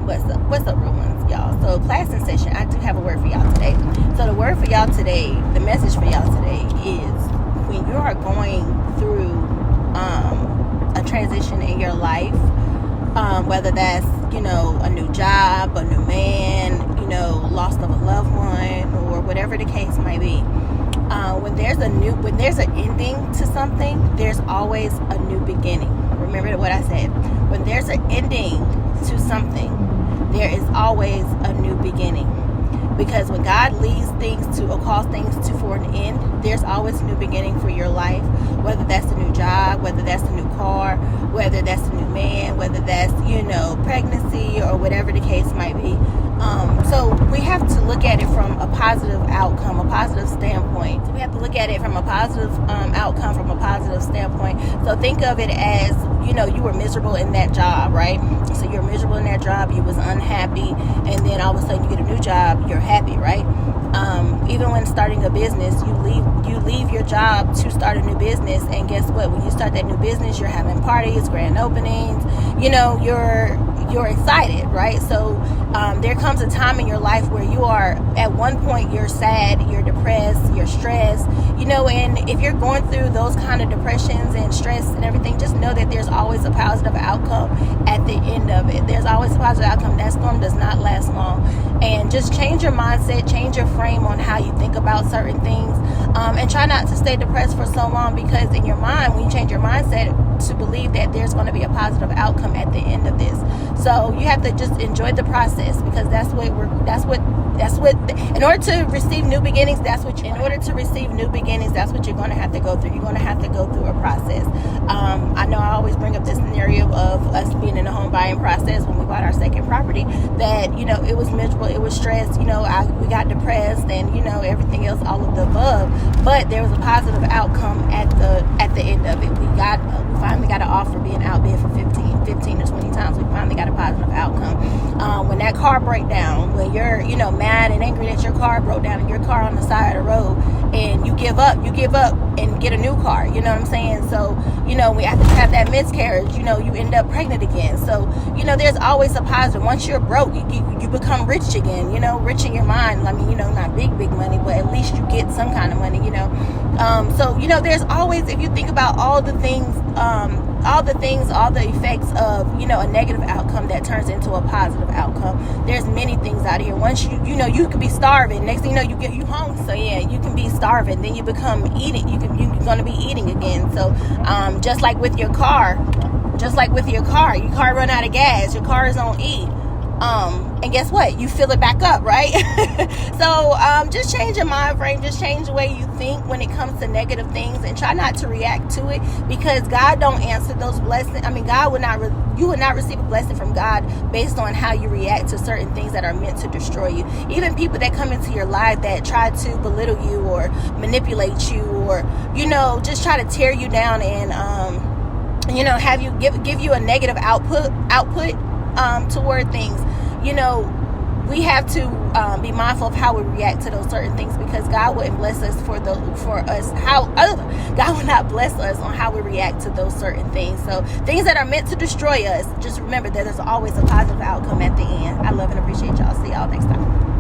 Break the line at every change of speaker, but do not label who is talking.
What's up, real ones, y'all? So class in session. I do have a word for y'all today. So the word for y'all today, the message for y'all today is when you are going through a transition in your life, whether that's, a new job, a new man, loss of a loved one, or whatever the case might be. When there's an ending to something, there's always a new beginning. Remember what I said. When there's an ending to something, there is always a new beginning. Because when God leads things to or calls things to for an end, there's always a new beginning for your life. Whether that's a new job, whether that's a new car, whether that's a new man, whether that's, pregnancy or whatever the case might be. So we have to look at it from a positive outcome, a positive standpoint. We have to look at it from a positive outcome, from a positive standpoint. So think of it as, you were miserable in that job, right? So you're miserable in that job, you was unhappy, and then all of a sudden you get a new job, you're happy, right? Even when starting a business, you leave your job to start a new business, and guess what? When you start that new business, you're having parties, grand openings, you're excited, right? So there comes a time in your life where you are, at one point, you're sad, you're depressed, you're stressed, and if you're going through those kind of depressions and stress and everything, just know that there's always a positive outcome at the end of it. There's always a positive outcome. That storm does not last long. And just change your mindset, change your frame on how you think about certain things, and try not to stay depressed for so long, because in your mind, when you change your mindset to believe that there's going to be a positive outcome at the end of this. So you have to just enjoy the process, because in order to receive new beginnings, that's what you're going to have to go through. You're going to have to go through a process. I know I always bring up this scenario of us being in the home buying process when we bought our second property, that, it was miserable, it was stressed, we got depressed, and, everything else, all of the above. But there was a positive outcome at the end of it. We finally got an offer being outbid for 15 to 20 times. We finally got a positive outcome. When that car breaks down, when you're, mad and angry that your car broke down and your car on the side of the road, and you give up and get a new car, you know what I'm saying? So, we have to have that miscarriage, you end up pregnant again. So, there's always a positive. Once you're broke, you become rich again, rich in your mind. I mean, not big money, but at least you get some kind of money, So, there's always, if you think about all the effects of, a negative outcome that turns into a positive outcome. There's many things out here. Once you could be starving. Next thing you hungry. So yeah, you can be starving. Then you become eating. You're going to be eating again. So, just like with your car, your car run out of gas. Your car is on E. And guess what? You fill it back up, right? So, just change your mind frame. Just change the way you think when it comes to negative things, and try not to react to it, because God don't answer those blessings. I mean, you would not receive a blessing from God based on how you react to certain things that are meant to destroy you. Even people that come into your life that try to belittle you or manipulate you, or, just try to tear you down and, have you give you a negative output toward things. We have to be mindful of how we react to those certain things, because God wouldn't bless us God would not bless us on how we react to those certain things. So things that are meant to destroy us, just remember that there's always a positive outcome at the end. I love and appreciate y'all. See y'all next time.